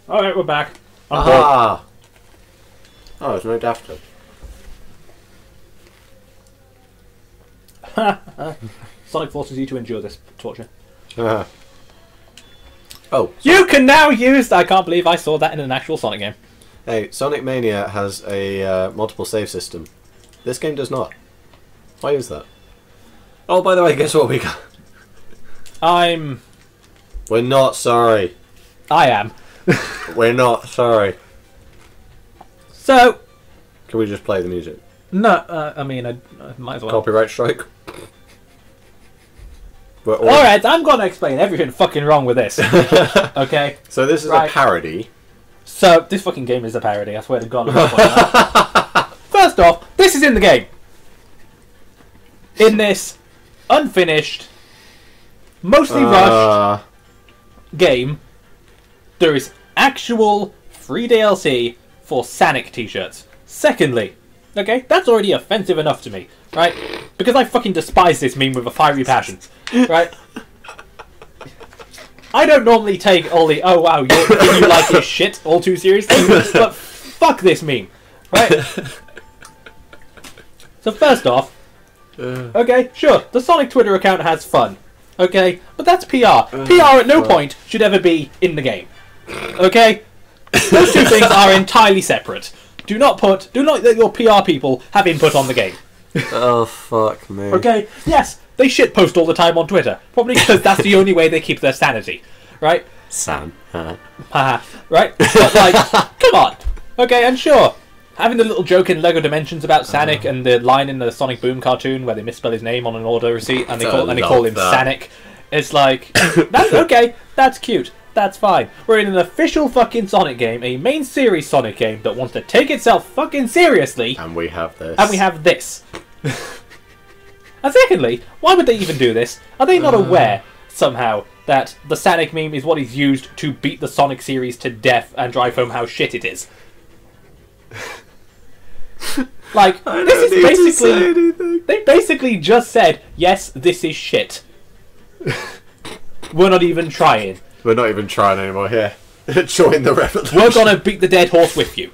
Alright, we're back. Ah! Oh, there's no Daft Sonic forces you to endure this torture. Oh. You can now use... I can't believe I saw that in an actual Sonic game. Hey, Sonic Mania has a multiple save system. This game does not. Why is that? Oh, by the way, guess what we got? We're not sorry. I am. We're not sorry. So... Can we just play the music? No, I mean, I might as well. Copyright strike? Alright, I'm going to explain everything fucking wrong with this. Okay? So this is a parody. So, this fucking game is a parody, I swear to God. First off, this is in the game. In this unfinished, mostly rushed game, there is actual free DLC for Sanic t-shirts. Secondly, okay, that's already offensive enough to me, right? Because I fucking despise this meme with a fiery passion, right? I don't normally take all the, oh wow, you like this shit all too seriously, but fuck this meme, right? So first off, okay, sure, the Sonic Twitter account has fun, okay, but that's PR. PR at no point should ever be in the game, okay? Those two things are entirely separate. Do not let your PR people have input on the game. Oh, fuck me. Okay, yes, they shitpost all the time on Twitter, probably because that's the only way they keep their sanity, right? Haha, right? But like, come on. Okay, and sure, having the little joke in LEGO Dimensions about Sanic and the line in the Sonic Boom cartoon where they misspell his name on an order receipt and they call him Sanic. It's like, that's okay, that's cute. That's fine. We're in an official fucking Sonic game, a main series Sonic game that wants to take itself fucking seriously. And we have this. And we have this. And secondly, why would they even do this? Are they not aware, somehow, that the Sanic meme is what is used to beat the Sonic series to death and drive home how shit it is? Like, this is basically... They basically just said, yes, this is shit. We're not even trying. We're not even trying anymore here. Join the revolution. We're gonna beat the dead horse with you.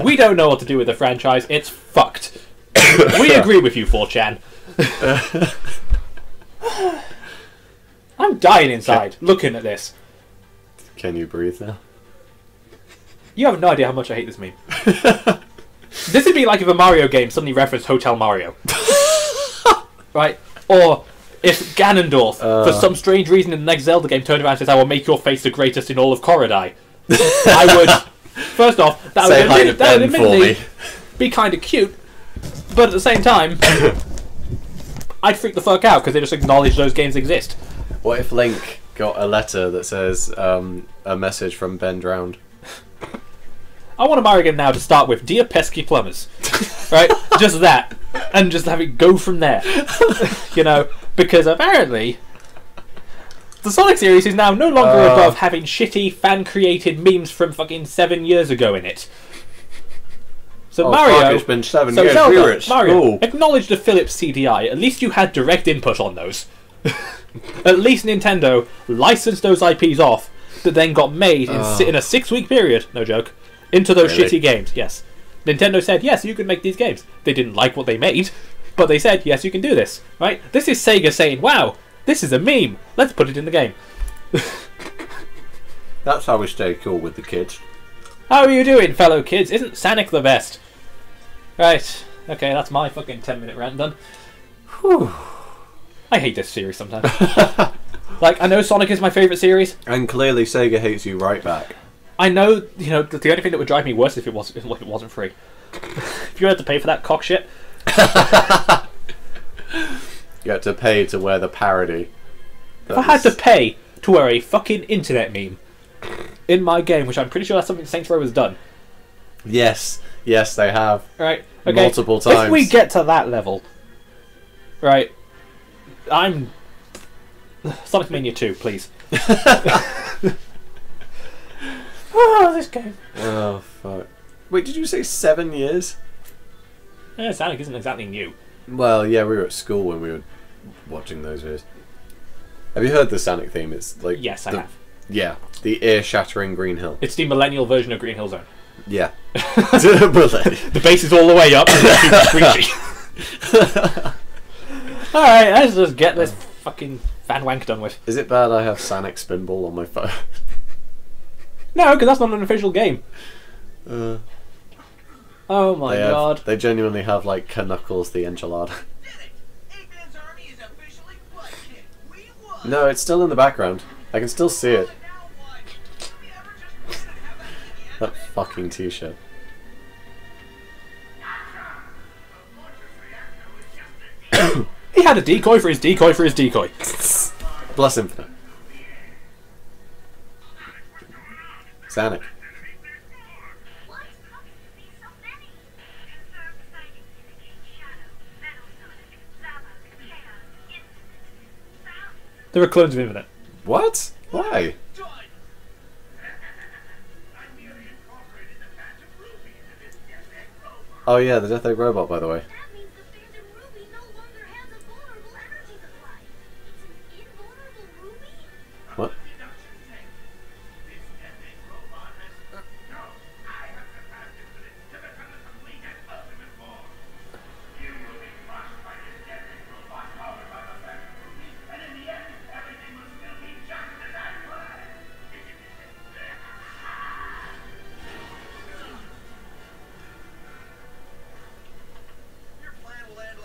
We don't know what to do with the franchise. It's fucked. We agree with you, 4chan. I'm dying inside, looking at this. Can you breathe now? You have no idea how much I hate this meme. This would be like if a Mario game suddenly referenced Hotel Mario. Right? Or... if Ganondorf, for some strange reason in the next Zelda game, turned around and says, I will make your face the greatest in all of Korodai. I would... First off, that would admittedly be kind of cute, but at the same time, I'd freak the fuck out because they just acknowledge those games exist. What if Link got a letter that says, a message from Ben Drowned? I want a Mario game now to start with, Dear Pesky Plumbers. Right? Just that. And just have it go from there. You know? Because apparently, the Sonic series is now no longer above having shitty, fan-created memes from fucking 7 years ago in it. So Mario... Fuck, it's been 7 years. We were at Mario, acknowledge the Philips CDI. At least you had direct input on those. At least Nintendo licensed those IPs off that then got made in a 6-week period, no joke, into those shitty games. Yes. Nintendo said, yes, you can make these games. They didn't like what they made, but they said, yes, you can do this. Right? This is Sega saying, wow, this is a meme. Let's put it in the game. That's how we stay cool with the kids. How are you doing, fellow kids? Isn't Sanic the best? Right. Okay, that's my fucking 10-minute rant done. Whew. I hate this series sometimes. Like, I know Sonic is my favourite series. And clearly Sega hates you right back. I know, you know, the only thing that would drive me worse if it wasn't free. If you had to pay for that cock shit. You had to pay to wear the parody. If I had to pay to wear a fucking internet meme in my game, which I'm pretty sure that's something Saints Row has done. Yes, yes, they have. Right, okay. Multiple times. If we get to that level, right, I'm... Sonic Mania 2, please. Oh, this game. Oh, fuck. Wait, did you say 7 years? Yeah, Sonic isn't exactly new. Well, yeah, we were at school when we were watching those videos. Have you heard the Sanic theme? It's like yes, I have. Yeah, the ear-shattering Green Hill. It's the millennial version of Green Hill Zone. Yeah. The bass is all the way up and it's super screechy. Alright, let's just get this fucking fan wank done with. Is it bad I have Sanic Spinball on my phone? No, because that's not an official game. Oh my god. They genuinely have, like, Knuckles the enchilada. No, it's still in the background. I can still see it. That fucking t-shirt. He had a decoy for his decoy for his decoy. Bless Infinite. Sanic. There are clones of Infinite. What? Why? Oh yeah, the Death Egg robot, by the way. What?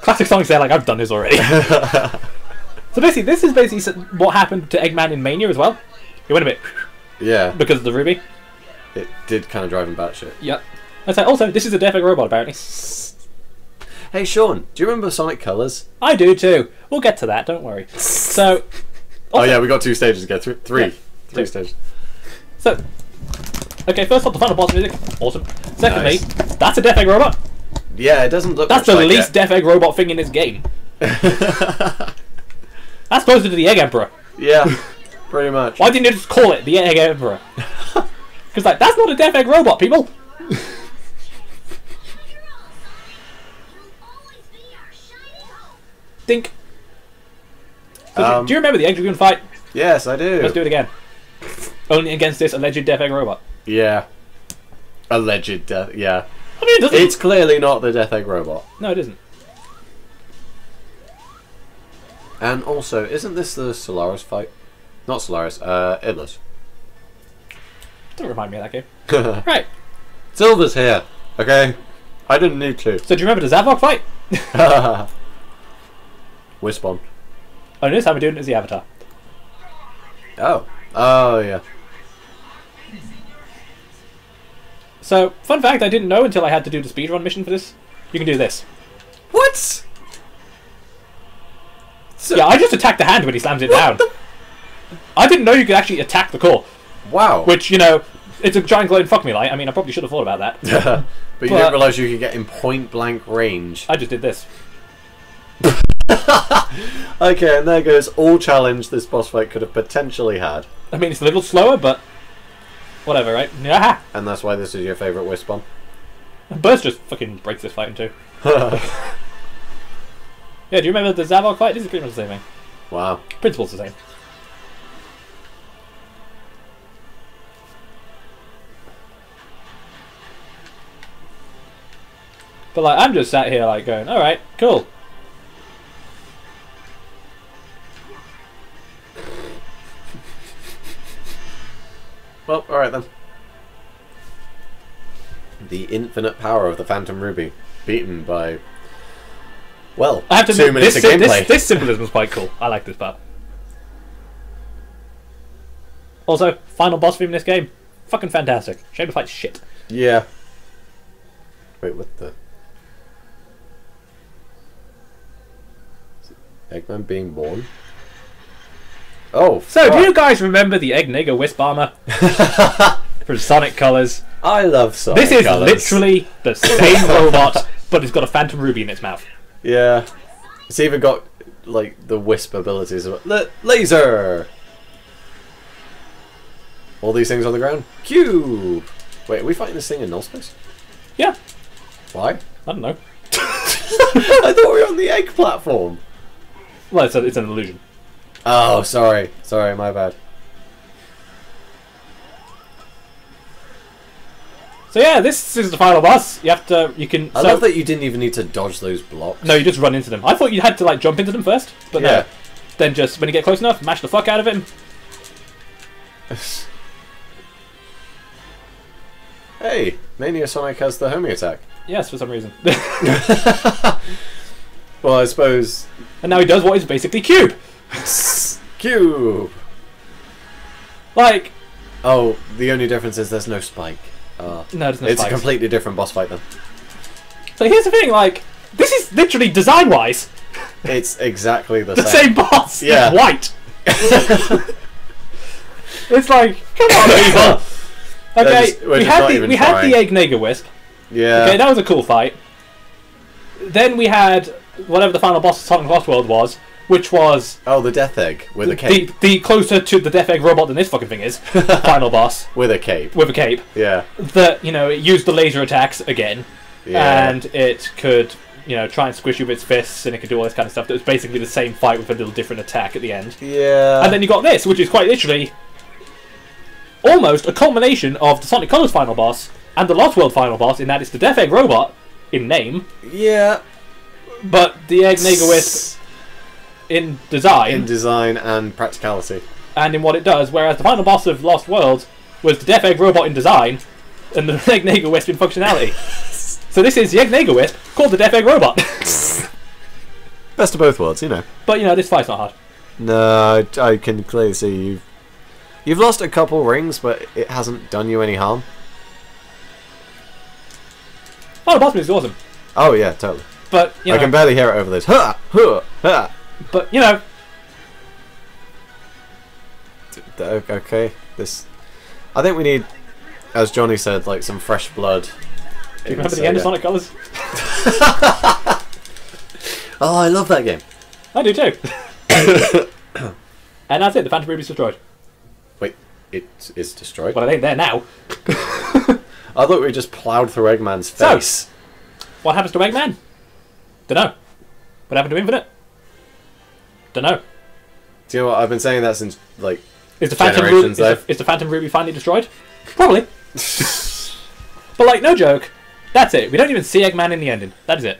Classic Sonic there, like, I've done this already. So basically, this is basically what happened to Eggman in Mania as well. He went a bit... Yeah. Because of the Ruby. It did kind of drive him batshit. Yep. Also, this is a Death Egg robot, apparently. Hey, Sean, do you remember Sonic Colors? I do too. We'll get to that, don't worry. So... Oh yeah, we got 2 stages to get through. Three stages. So... Okay, first off, the final boss music. Awesome. Secondly, Nice. That's a Death Egg robot. Yeah, it doesn't look That's much the like least it. Death Egg robot thing in this game. That's supposed to be the Egg Emperor. Yeah, pretty much. Why didn't you just call it the Egg Emperor? Because, like, that's not a Death Egg robot, people! Dink. So, do you remember the Egg Dragoon fight? Yes, I do. Let's do it again. Only against this alleged Death Egg robot. Yeah. Alleged death, yeah. I mean, it doesn't... It's clearly not the Death Egg robot. No, it isn't. And also, isn't this the Solaris fight? Not Solaris, Idlis. Don't remind me of that game. Right. Silver's here, okay? I didn't need to. So do you remember the Zavok fight? Wispon. Oh, this time we're doing it as the Avatar. Oh. Oh, yeah. So, fun fact, I didn't know until I had to do the speedrun mission for this. You can do this. What? So Yeah, I just attacked the hand when he slams it down. I didn't know you could actually attack the core. Wow. Which, you know, it's a giant glowing fuck me light. I mean, I probably should have thought about that. But you didn't realise you could get in point blank range. I just did this. Okay, and there goes all challenge this boss fight could have potentially had. I mean, it's a little slower, but whatever, right? Yeah. And that's why this is your favourite Wispon. Burst just fucking breaks this fight in two. Yeah, do you remember the Zavok fight? This is pretty much the same thing. Wow. Principle's the same. But like, I'm just sat here like going, alright, cool. Well, alright then. The infinite power of the Phantom Ruby. Beaten by... Well, I have to 2 admit, minutes of gameplay. this symbolism is quite cool. I like this part. Also, final boss theme in this game. Fucking fantastic. Shame the fight's shit. Yeah. Wait, what the... Eggman being born? Oh, So, do you guys remember the Egg Nigger Wisp armor? From Sonic Colors. I love Sonic This is Colors. literally the same robot, but it's got a Phantom Ruby in its mouth. Yeah. It's even got, like, the wisp abilities of it. Laser! All these things on the ground. Cube! Wait, are we fighting this thing in null space? Yeah. Why? I don't know. I thought we were on the egg platform. Well, it's an illusion. Oh, sorry. Sorry, my bad. So yeah, this is the final boss. You have to, I love that you didn't even need to dodge those blocks. No, you just run into them. I thought you had to like jump into them first, but Yeah. no. Then just when you get close enough, mash the fuck out of him. Hey, Mania Sonic has the homing attack. Yes, for some reason. Well, I suppose. And now he does what is basically Cube. Cube. Like, Oh, the only difference is there's no spike. no, there's no It's spikes. a completely different boss fight then. So here's the thing, like, this is literally design-wise It's exactly the the same. same boss. Yeah. It's white. It's like, come on, people. Okay, we're we just had not the even we had trying. the Egg Nega Wisp. Yeah. Okay, that was a cool fight. Then we had whatever the final boss of Sonic Lost World was, which was Oh, the Death Egg with a cape. the closer to the Death Egg robot than this fucking thing is. Final boss With a cape. with a cape. Yeah. That, you know, it used the laser attacks again, Yeah. and it could, you know, try and squish you with its fists, and it could do all this kind of stuff. That was basically the same fight with a little different attack at the end. Yeah. And then you got this, which is quite literally almost a culmination of the Sonic Colors final boss and the Lost World final boss, in that it's the Death Egg robot in name, Yeah. but the Egg Nega Wisp in design In design and practicality. and in what it does, whereas the final boss of Lost World was the Death Egg robot in design and the Egg Nega Wisp in functionality. So this is the Egg Nega Wisp called the Death Egg robot. Best of both worlds, you know. But, you know, this fight's not hard. No, I can clearly see you've lost a couple rings, but it hasn't done you any harm. Final boss music is awesome. Oh yeah, totally. But, you know, I can barely hear it over this. Ha! Ha! Ha! but, you know, Okay, this. I think we need, as Johnny said, like some fresh blood. do you remember the end of Sonic Colors? Oh, I love that game. I do too. And that's it, the Phantom Ruby's destroyed. Wait, it is destroyed. Well, it ain't there now. I thought we just ploughed through Eggman's So- face. What happens to Eggman? Dunno. What happened to Infinite? Dunno. Do you know what? I've been saying that since like Is the Phantom Ruby, generations. Though. is the Phantom Ruby finally destroyed? Probably. But like, no joke, that's it. We don't even see Eggman in the ending. That is it.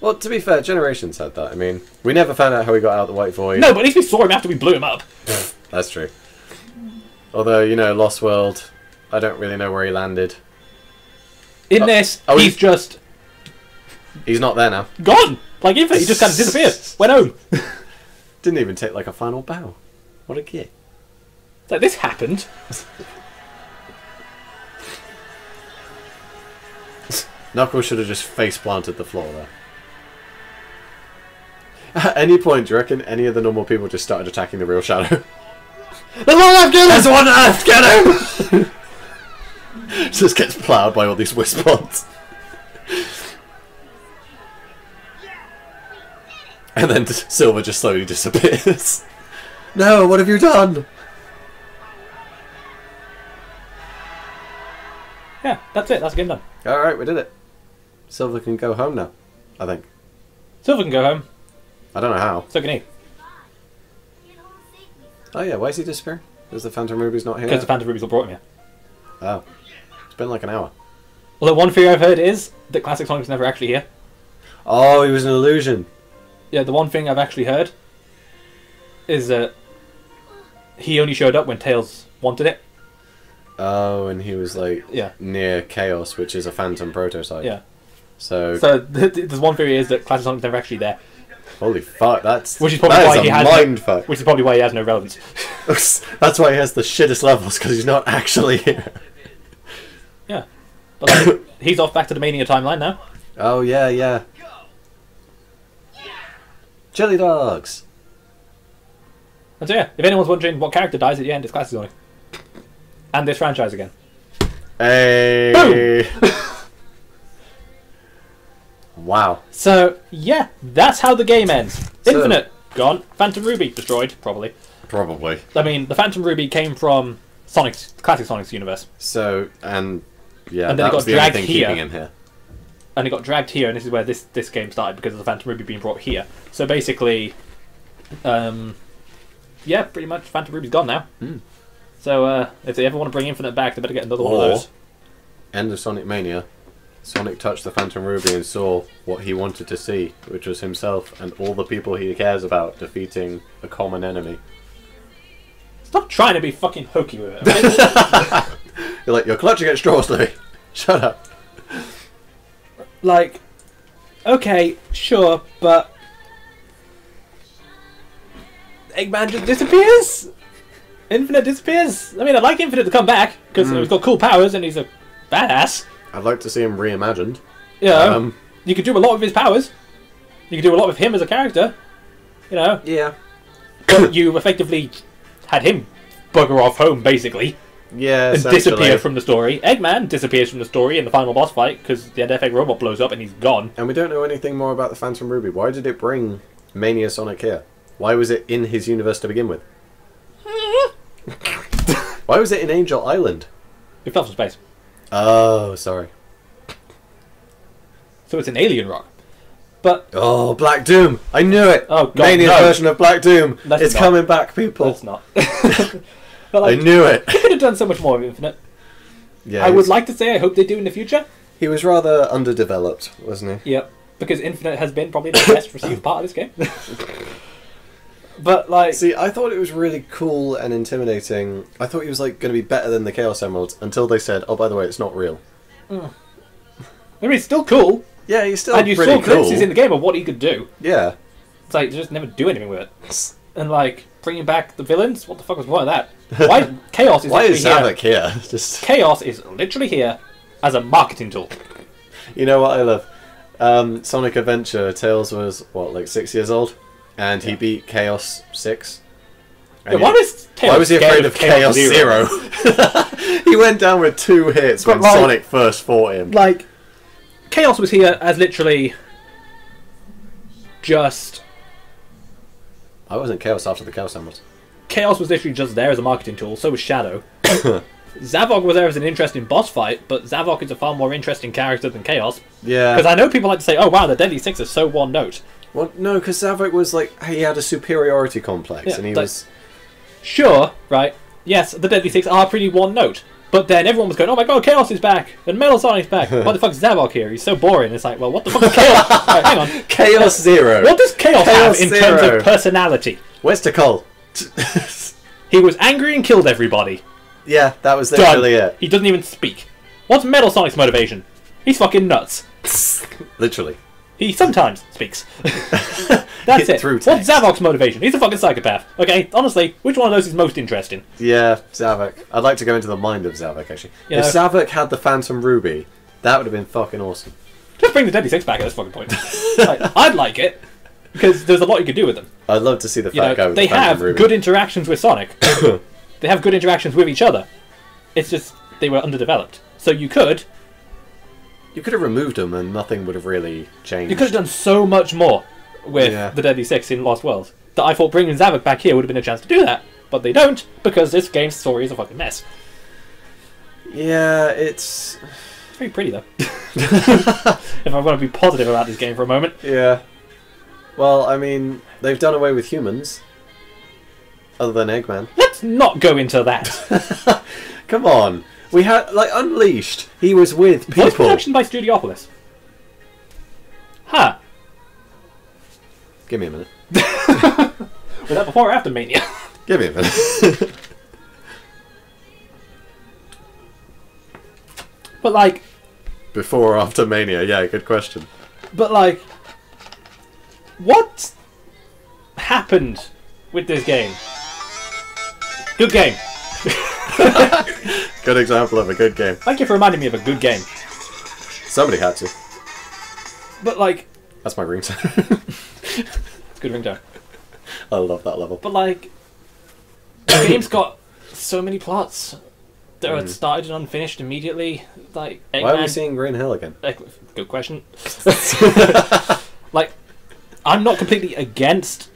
Well, to be fair, Generations had that. I mean, we never found out how he got out the White Void. No, but at least we saw him after we blew him up. That's true. Although, you know, Lost World, I don't really know where he landed. In this, oh, he's just He's not there now. gone. Like Infinite, he just kind of disappeared. Went home. Didn't even take like a final bow. What a git. It's like, this happened. Knuckles should have just face planted the floor there. At any point, do you reckon any of the normal people just started attacking the real Shadow? There's one left, get him! There's one left, get him! Just gets ploughed by all these Wispons. And then Silver just slowly disappears. No, what have you done? Yeah, that's it. That's the game done. Alright, we did it. Silver can go home now, I think. Silver can go home. I don't know how. So can he. Oh yeah, why is he disappearing? Is the Phantom Ruby's not here? Because the Phantom Rubies all brought him here. Oh. It's been like an hour. Although one theory I've heard is that Classic Sonic's never actually here. Oh, he was an illusion. Yeah, the one thing I've actually heard is that he only showed up when Tails wanted it. Oh, and he was like Yeah. near Chaos, which is a Phantom prototype. Yeah. So, There's one theory is that Classic Sonic's never actually there. holy fuck, that's Which is probably that why is he a has mind fuck. Which is probably why he has no relevance. That's why he has the shittest levels, because he's not actually here. Yeah. But like, he's off back to the Mania timeline now. Oh yeah, yeah. Chili dogs. And so yeah, if anyone's wondering what character dies at the end, it's Classic Sonic. And this franchise again. Hey. Wow. So yeah, that's how the game ends. So- Infinite, gone. Phantom Ruby, destroyed, probably. Probably. I mean, the Phantom Ruby came from Sonic's classic Sonic's universe, So, and yeah, And then it that got was the only dragged thing here. keeping him here. and it got dragged here, and this is where this game started because of the Phantom Ruby being brought here. So basically, yeah, pretty much Phantom Ruby's gone now. Hmm. So if they ever want to bring Infinite back, they better get another one of those. End of Sonic Mania, Sonic touched the Phantom Ruby and saw what he wanted to see, which was himself and all the people he cares about defeating a common enemy. Stop trying to be fucking hokey with it. Okay? You're like, you're clutching at straws, Louis. Shut up. Like, okay, sure, but Eggman just disappears. Infinite disappears. I mean, I'd like Infinite to come back because he's got cool powers and he's a badass. I'd like to see him reimagined. Yeah, you could do a lot with his powers. You could do a lot with him as a character. You know. Yeah. But you effectively had him bugger off home, basically. Yeah, and disappear from the story. Eggman disappears from the story in the final boss fight because the NFX robot blows up and he's gone. And we don't know anything more about the Phantom Ruby. Why did it bring Mania Sonic here? Why was it in his universe to begin with? Why was it in Angel Island? It fell from space. Oh, sorry. So it's an alien rock. But oh, Black Doom! I knew it! Oh, God, Mania version of Black Doom! It's coming back, people! It's not. But like, I knew it! They could have done so much more with Infinite. Yeah, I would like to say I hope they do in the future. He was rather underdeveloped, wasn't he? Yep. Because Infinite has been probably the best received part of this game. But like, see, I thought it was really cool and intimidating. I thought he was like going to be better than the Chaos Emeralds until they said, "Oh, by the way, it's not real." I mean, it's still cool. Yeah, he's still and you pretty saw glimpses cool in the game of what he could do. Yeah, it's like they just never do anything with it. And like bringing back the villains, what the fuck was one of that? Why Chaos is? Why is Sanic here? Just Chaos is literally here as a marketing tool. You know what I love? Sonic Adventure. Tails was what, like 6 years old, and he beat Chaos 6. Yeah, why was he afraid of Chaos Zero? He went down with 2 hits when like, Sonic first fought him. Like, Chaos was here as literally just... I wasn't Chaos after the Chaos Emeralds. Chaos was literally just there as a marketing tool, so was Shadow. Zavok was there as an interesting boss fight, but Zavok is a far more interesting character than Chaos. Yeah. Because I know people like to say, oh wow, the Deadly Six is so one note. Well, no, because Zavok was like, he had a superiority complex, and he was... Sure, right, yes, the Deadly Six are pretty one note. But then everyone was going, oh my god, Chaos is back, and Metal Sonic's back. Why the fuck is Zavok here? He's so boring. It's like, well, what the fuck is Chaos? Right, hang on. Chaos Zero. What does Chaos have in terms of personality? Where's Tikal? He was angry and killed everybody. Yeah, that was literally it. He doesn't even speak. What's Metal Sonic's motivation? He's fucking nuts. Literally. He sometimes speaks. That's it. What's Zavok's motivation? He's a fucking psychopath. Okay, honestly, which one of those is most interesting? Yeah, Zavok. I'd like to go into the mind of Zavok, actually. If Zavok had the Phantom Ruby, that would have been fucking awesome. Just bring the Deadly Six back at this fucking point. Like, I'd like it, because there's a lot you could do with them. I'd love to see the fat guy with the Phantom Ruby. They have good interactions with Sonic. They have good interactions with each other. It's just, they were underdeveloped. So you could have removed them and nothing would have really changed. You could have done so much more with the Deadly Six in Lost World that I thought bringing Zavok back here would have been a chance to do that. But they don't, because this game's story is a fucking mess. Yeah, it's very pretty, though. If I want to be positive about this game for a moment. Yeah. Well, I mean, they've done away with humans. Other than Eggman. Let's not go into that. Come on. We had, like, Unleashed. He was with people. Voice production by Studiopolis. Huh. Give me a minute. Was that before or after Mania? Give me a minute. But, like... Before or after Mania? Yeah, good question. But, like... What happened with this game? Good game. Good example of a good game. Thank you for reminding me of a good game. Somebody had to. But like... That's my ringtone. Good ringtone. I love that level. But like... The game's got so many plots that are started and unfinished immediately. Like, Eggman... Why are we seeing Green Hill again? Good question. Like, I'm not completely against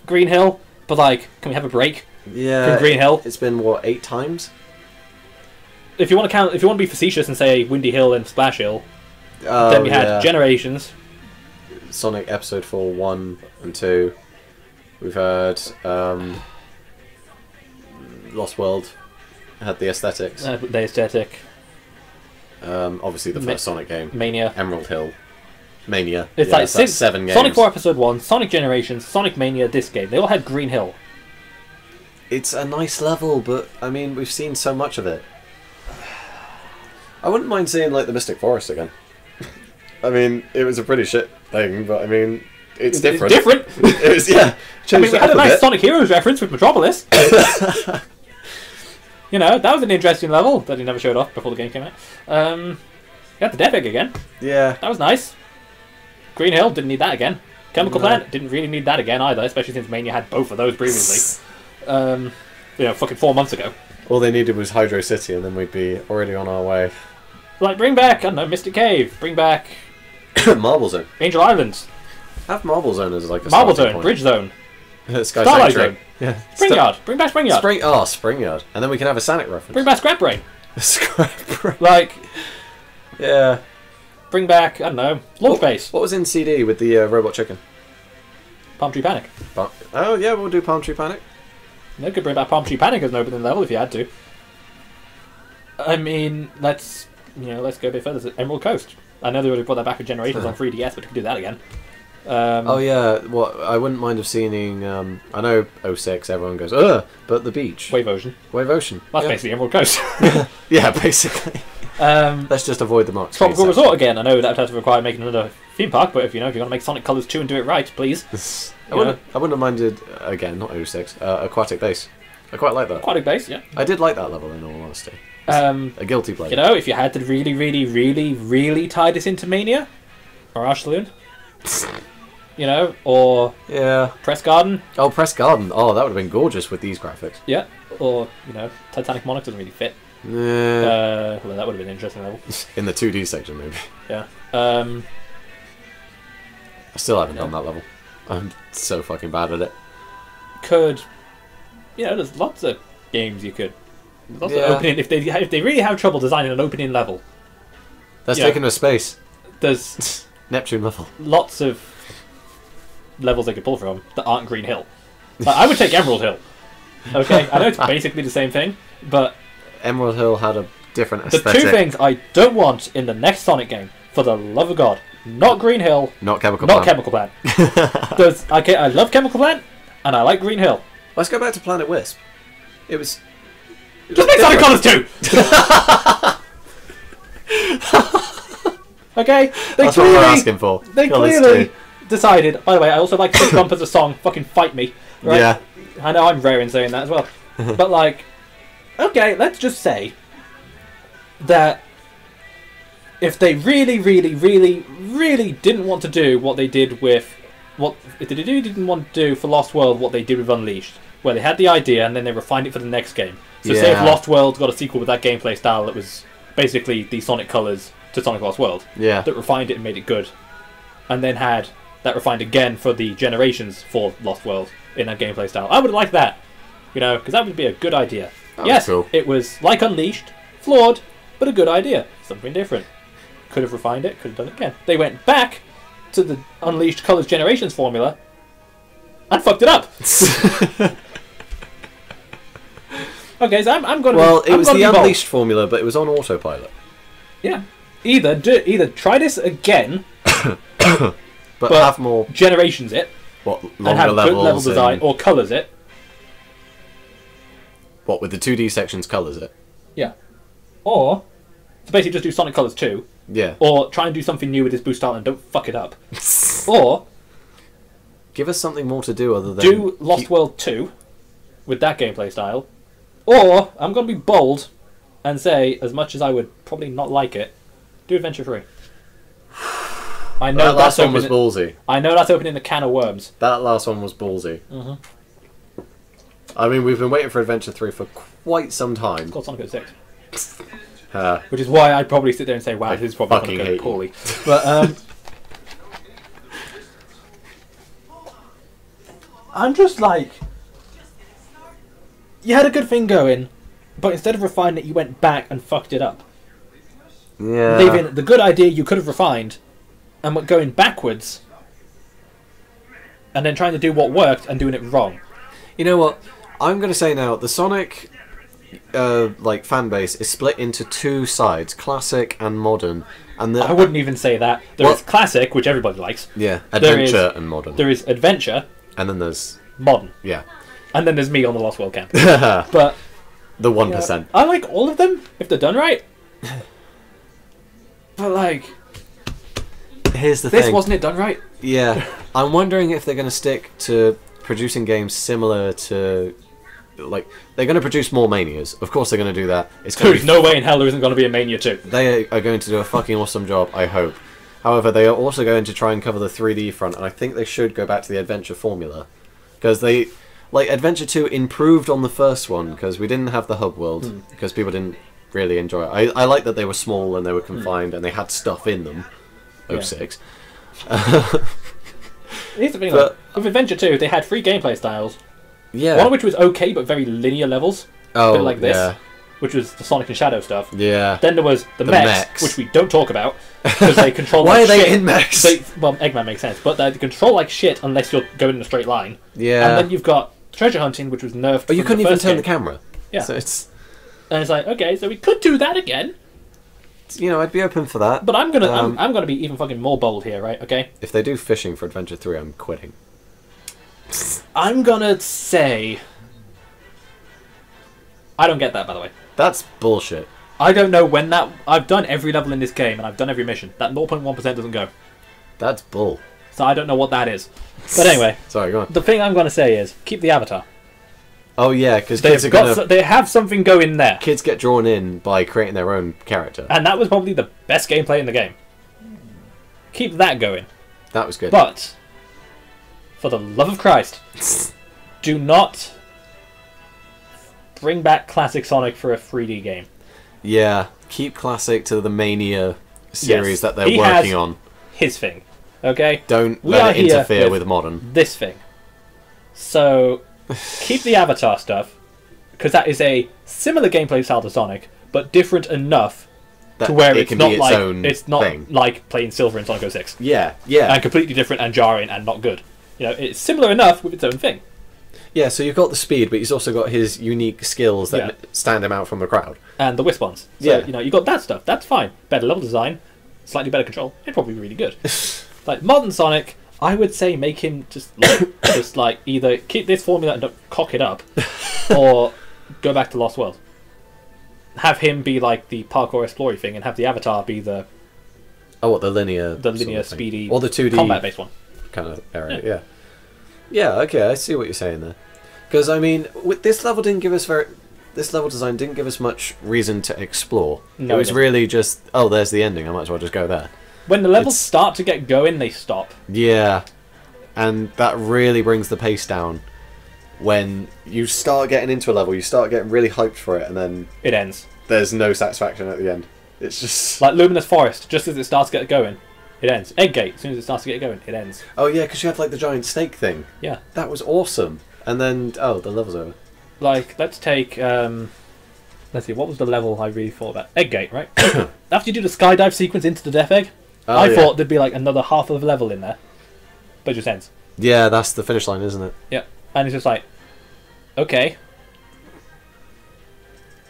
Green Hill, but like, can we have a break? Yeah, from Green Hill. It's been what, 8 times? If you want to count, if you want to be facetious and say Windy Hill and Splash Hill, then we had Generations, Sonic Episode 4, 1 and 2. We've had Lost World. Had the aesthetics. The aesthetic. Obviously, the first Sonic game. Mania. Emerald Hill. Mania. It's yeah, like that's 7 games. Sonic 4 Episode 1, Sonic Generations, Sonic Mania, this game. They all had Green Hill. It's a nice level, but, I mean, we've seen so much of it. I wouldn't mind seeing, like, the Mystic Forest again. I mean, it was a pretty shit thing, but, I mean, it's different. It's different! It was, yeah. I mean, we had a nice Sonic Heroes reference with Metropolis. You know, that was an interesting level that he never showed off before the game came out. You had the Death Egg again. Yeah. That was nice. Green Hill, didn't need that again. Chemical Plant, didn't really need that again either, especially since Mania had both of those previously. You know, fucking 4 months ago. All they needed was Hydro City and then we'd be already on our way. Like, bring back, I don't know, Mystic Cave. Bring back... Marble Zone. Angel Islands. Have Marble Zone as like a Marble Zone, point. Bridge Zone. Sky Starlight Sanctuary. Zone. Yeah. Springyard. Bring back Springyard. Springyard. And then we can have a Sanic reference. Bring back Scrap Brain. Scrap Brain. Like... Yeah. Bring back, I don't know, Launch Base. What was in CD with the Robot Chicken? Palm Tree Panic. Oh yeah, we'll do Palm Tree Panic. You could bring back Palm Tree Panic as an opening level if you had to. I mean, let's go a bit further. Emerald Coast. I know they already brought that back with Generations on 3DS, but you could do that again. Oh yeah, well, I wouldn't mind of seeing. I know 06, everyone goes, ugh, but the beach. Wave Ocean. Wave Ocean. That's basically Emerald Coast. Yeah, basically. Let's just avoid the marks. Tropical Resort again. I know that would have to require making another theme park, but if you're going to make Sonic Colors 2 and do it right, please. I wouldn't have minded, again, not 06, Aquatic Base. I quite like that. Aquatic Base, yeah. I did like that level, in all honesty. A guilty pleasure. You know, if you had to really, really, really, really tie this into Mania, Mirage Saloon, you know, or Press Garden. Oh, Press Garden. Oh, that would have been gorgeous with these graphics. Yeah, or, you know, Titanic Monarch doesn't really fit. Yeah. Well, that would have been an interesting level. In the 2D section, maybe. Yeah. I still haven't done that level. I'm so fucking bad at it. You know, there's lots of games you could. Lots of opening. If they really have trouble designing an opening level, that's taken a space. There's Neptune level. Lots of levels they could pull from that aren't Green Hill. Like, I would take Emerald Hill. Okay, I know it's basically the same thing, but Emerald Hill had a different aesthetic. The two things I don't want in the next Sonic game, for the love of God, not Green Hill, not Chemical Plant. Chemical Plant. I love Chemical Plant, and I like Green Hill. Let's go back to Planet Wisp. It was... Just make Sonic Colors 2! Okay? That's what we're asking for. They clearly decided... By the way, I also like Six Bump as a song. Fucking fight me. Right? Yeah. I know I'm rare in saying that as well. But, like... Okay, let's just say that if they really, really, really, really didn't want to do what they did with... If they didn't want to do for Lost World what they did with Unleashed, where they had the idea and then they refined it for the next game. So say if Lost World got a sequel with that gameplay style that was basically the Sonic Colors to Sonic Lost World, that refined it and made it good, and then had that refined again for the Generations for Lost World in that gameplay style. I would like that, you know, because that would be a good idea. Yes, cool. It was like Unleashed, flawed, but a good idea. Something different. Could have refined it, could have done it again. They went back to the Unleashed Colors Generations formula and fucked it up. Okay, so I'm going to... Well, it was the Unleashed formula, but it was on autopilot. Yeah. Either try this again, but have more... Generations it, and have good level design, or colours it. What, with the 2D sections colours it? Yeah. Or, so basically just do Sonic Colors 2. Yeah. Or try and do something new with this boost style and don't fuck it up. Or... Give us something more to do other than... Do Lost World 2 with that gameplay style. Or, I'm going to be bold and say, as much as I would probably not like it, do Adventure 3. I know that last one was ballsy. I know that's opening the can of worms. That last one was ballsy. I mean, we've been waiting for Adventure 3 for quite some time. It's called Sonic 06. Which is why I'd probably sit there and say, wow, this is probably going to go poorly. But, I'm just like... You had a good thing going, but instead of refining it, you went back and fucked it up. Yeah. Leaving the good idea you could have refined, and going backwards, and then trying to do what worked and doing it wrong. You know what? I'm going to say now, the Sonic like fan base is split into two sides, classic and modern. And I wouldn't even say that. There is classic, which everybody likes. Yeah, adventure and modern. There is adventure. And then there's modern. Yeah. And then there's me on the Lost World camp. But the 1%. I like all of them if they're done right. But like, here's the thing. This wasn't it done right? Yeah. I'm wondering if they're going to stick to producing games similar to, like, they're going to produce more Manias. Of course they're going to do that. There's no way in hell there isn't going to be a Mania 2. They are going to do a fucking awesome job, I hope. However, they are also going to try and cover the 3D front, and I think they should go back to the adventure formula. Because they, like, Adventure 2 improved on the first one, because we didn't have the hub world, because people didn't really enjoy it. I like that they were small and they were confined, and they had stuff in them. 06. Here's the thing, though. With Adventure 2, they had 3 gameplay styles. Yeah. One of which was okay, but very linear levels. Oh, a bit like this. Yeah. Which was the Sonic and Shadow stuff. Yeah. Then there was the mechs, which we don't talk about, because they control Why like are they shit. in mechs? Well, Eggman makes sense, but they control like shit unless you're going in a straight line. Yeah. And then you've got treasure hunting, which was nerfed. But you couldn't even turn game. the camera. Yeah. So it's... And it's like, okay, so we could do that again. You know, I'd be open for that. But I'm gonna be even fucking more bold here, right? Okay. If they do fishing for Adventure 3, I'm quitting. I'm gonna say... I don't get that, by the way. That's bullshit. I don't know when that... I've done every level in this game, and I've done every mission. That 0.1% doesn't go. That's bull. So I don't know what that is. But anyway. Sorry, go on. The thing I'm going to say is, keep the avatar. Oh yeah, because they have something going there. Kids get drawn in by creating their own character. And that was probably the best gameplay in the game. Keep that going. That was good. But, for the love of Christ, do not bring back Classic Sonic for a 3D game. Yeah, keep Classic to the Mania series that they're he working has on. His thing, okay? Don't let it interfere with modern. This thing. So, keep the Avatar stuff, because that is a similar gameplay style to Sonic, but different enough to where it's not like playing Silver in Sonic 06. Yeah, yeah. And completely different and jarring and not good. You know, it's similar enough with its own thing. Yeah, so you've got the speed, but he's also got his unique skills that stand him out from the crowd. And the Wisp-Ons. So, you know, you got that stuff. That's fine. Better level design, slightly better control, and probably really good. Like, modern Sonic, I would say make him just like either keep this formula and don't cock it up, or go back to Lost World. Have him be like the parkour explorer thing, and have the avatar be the... Oh, what, the linear speedy, or the 2D combat-based one. Kind of area, yeah. Yeah, okay, I see what you're saying there. Because, I mean, this level design didn't give us much reason to explore. No, it was really just, oh, there's the ending, I might as well just go there. When the levels start to get going, they stop. Yeah, and that really brings the pace down. When you start getting into a level, you start getting really hyped for it, and then... It ends. There's no satisfaction at the end. It's just... Like Luminous Forest, just as it starts to get going, it ends. Eggate, as soon as it starts to get going, it ends. Oh yeah, because you have like the giant snake thing. Yeah. That was awesome. And then, oh, the level's over. Like, let's take, let's see, what was the level I really thought about? Eggate, right? After you do the skydive sequence into the Death Egg, I thought there'd be like another half of a level in there. But it just ends. Yeah, that's the finish line, isn't it? Yeah. And it's just like, okay.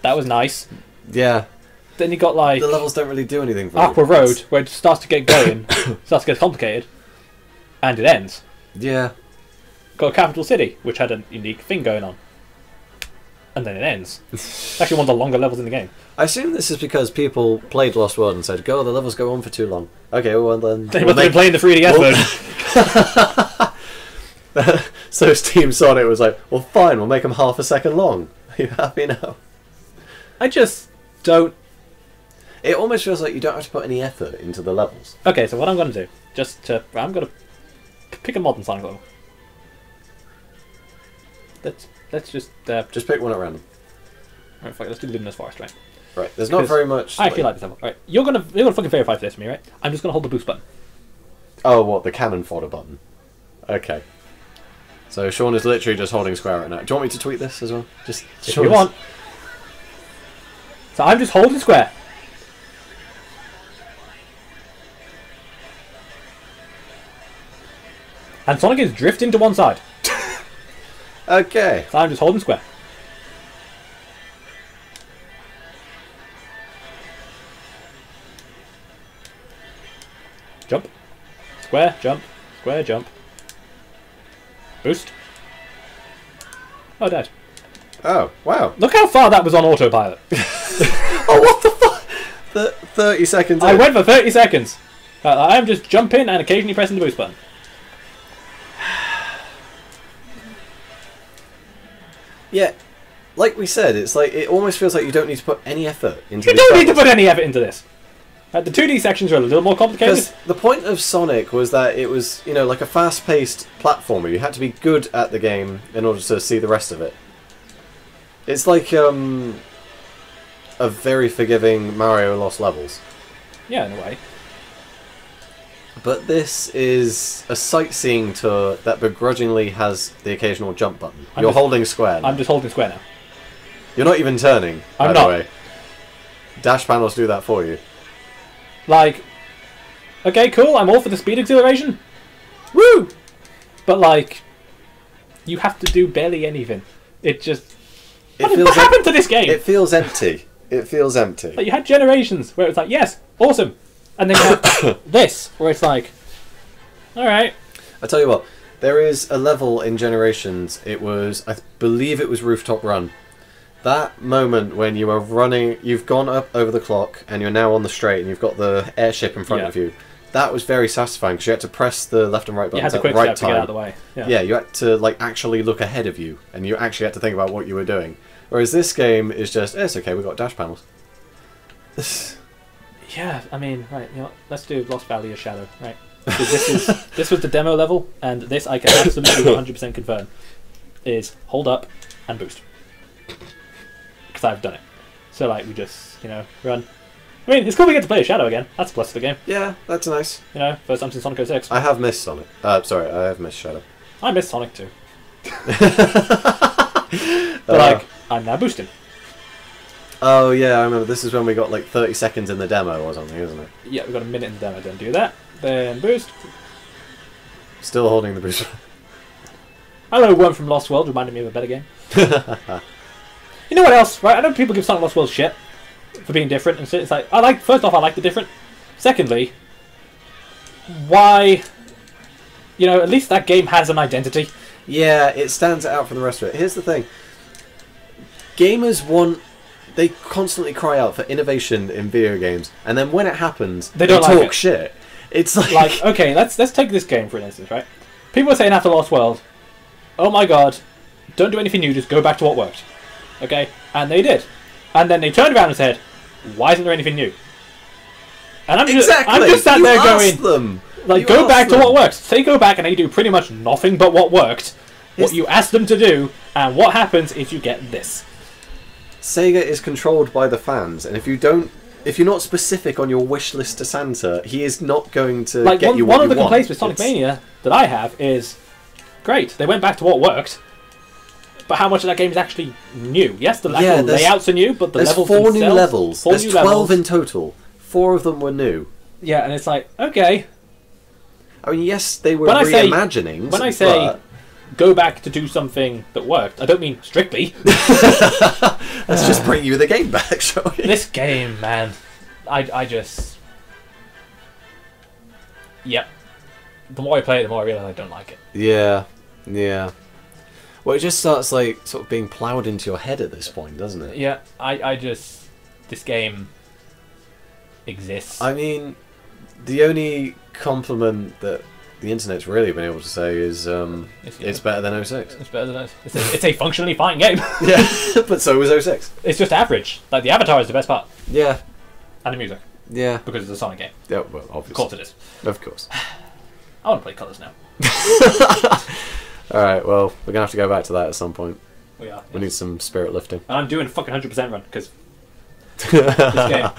That was nice. Yeah. Then you got like... The levels don't really do anything for Aqua Road, where it starts to get going, starts to get complicated, and it ends. Yeah. Got Capital City, which had a unique thing going on. And then it ends. It's actually one of the longer levels in the game. I assume this is because people played Lost World and said, "Go, the levels go on for too long." Okay, well then... They must have been playing the 3DS version. So Team Sonic was like, well fine, we'll make them half a second long. Are you happy now? I just don't... It almost feels like you don't have to put any effort into the levels. Okay, so what I'm going to do, I'm going to pick a modern Sonic level. Let's just pick one at random. Right, fuck it, let's do Luminous Forest, right? Right, there's not very much... I actually like this level. Right, you're gonna fucking verify this for me, right? I'm just gonna hold the boost button. Oh, what, the cannon fodder button? Okay. So Sean is literally just holding square right now. Do you want me to tweet this as well? Just if you want. So I'm just holding square. And Sonic is drifting to one side. Okay. So I'm just holding square. Jump. Square, jump. Square, jump. Boost. Oh, dead. Oh, wow. Look how far that was on autopilot. Oh, what the fuck? 30 seconds in. I went for 30 seconds. I'm just jumping and occasionally pressing the boost button. Yeah, like we said, it's like it almost feels like you don't need to put any effort into. You don't need to put any effort into this. The 2D sections are a little more complicated. Because the point of Sonic was that it was, you know, like a fast-paced platformer. You had to be good at the game in order to see the rest of it. It's like a very forgiving Mario Lost Levels. Yeah, in a way. But this is a sightseeing tour that begrudgingly has the occasional jump button. You're holding square now. I'm just holding square now. You're not even turning, by the way. Dash panels do that for you. Like, okay, cool, I'm all for the speed acceleration. Woo! But, like, you have to do barely anything. It just... What happened to this game? It feels empty. It feels empty. Like, you had Generations, where it's like, yes, awesome. And then you have this, where it's like, alright. I tell you what, there is a level in Generations, it was, I believe it was Rooftop Run. That moment when you are running, you've gone up over the clock and you're now on the straight and you've got the airship in front of you. That was very satisfying because you had to press the left and right buttons at the right time. To get out of the way. Yeah, you had to like actually look ahead of you and you actually had to think about what you were doing. Whereas this game is just, it's okay, we've got dash panels. Yeah, I mean, right, you know, let's do Lost Valley of Shadow, right? This was the demo level, and this I can absolutely 100% confirm is hold up and boost. Because I've done it. So, like, we just, you know, run. I mean, it's cool we get to play a Shadow again. That's a plus to the game. Yeah, that's nice. You know, first time since Sonic 06. I have missed Sonic. Sorry, I have missed Shadow. I missed Sonic too. But, like, I'm now boosting. Oh, yeah, I remember. This is when we got, like, 30 seconds in the demo or something, isn't it? Yeah, we got a minute in the demo. Don't do that. Then boost. Still holding the boost. Hello, Worm from Lost World, reminded me of a better game. You know what else, right? I know people give Sonic Lost World shit for being different and shit. It's like, first off, I like the different. Secondly, why, you know, at least that game has an identity. Yeah, it stands out from the rest of it. Here's the thing. Gamers want... They constantly cry out for innovation in video games, and then when it happens, they talk shit. It's like... okay, let's take this game for instance, right? People are saying after Lost World, oh my god, don't do anything new, just go back to what worked. Okay? And they did. And then they turned around and said, why isn't there anything new? And I'm just sat there going, like, go back to what works. They go back and they do pretty much nothing but what worked, what you asked them to do, and what happens is you get this. Sega is controlled by the fans, and if you're not specific on your wish list to Santa, he is not going to get you what you want. One of the complaints with Sonic Mania that I have is, great, they went back to what worked, but how much of that game is actually new? Yes, the actual layouts are new, but the levels themselves... There's 4 new levels. There's 12 in total. 4 of them were new. Yeah, and it's like, okay. I mean, yes, they were reimaginings. When I say go back to do something that worked, I don't mean strictly. Let's just bring you the game back, shall we? This game, man. I just... Yep. The more I play it, the more I realise I don't like it. Yeah. Yeah. Well, it just starts, like, sort of being ploughed into your head at this point, doesn't it? Yeah, I just... This game exists. I mean, the only compliment that the internet's really been able to say is it's better than 06. It's better than 06. It's a functionally fine game. Yeah, but so was 06. It's just average. Like, the avatar is the best part. Yeah. And the music. Yeah. Because it's a Sonic game. Yeah, well, obviously. Of course it is. Of course. I want to play Colours now. Alright, well, we're going to have to go back to that at some point. We are. We need some spirit lifting. And I'm doing a fucking 100% run, because this game...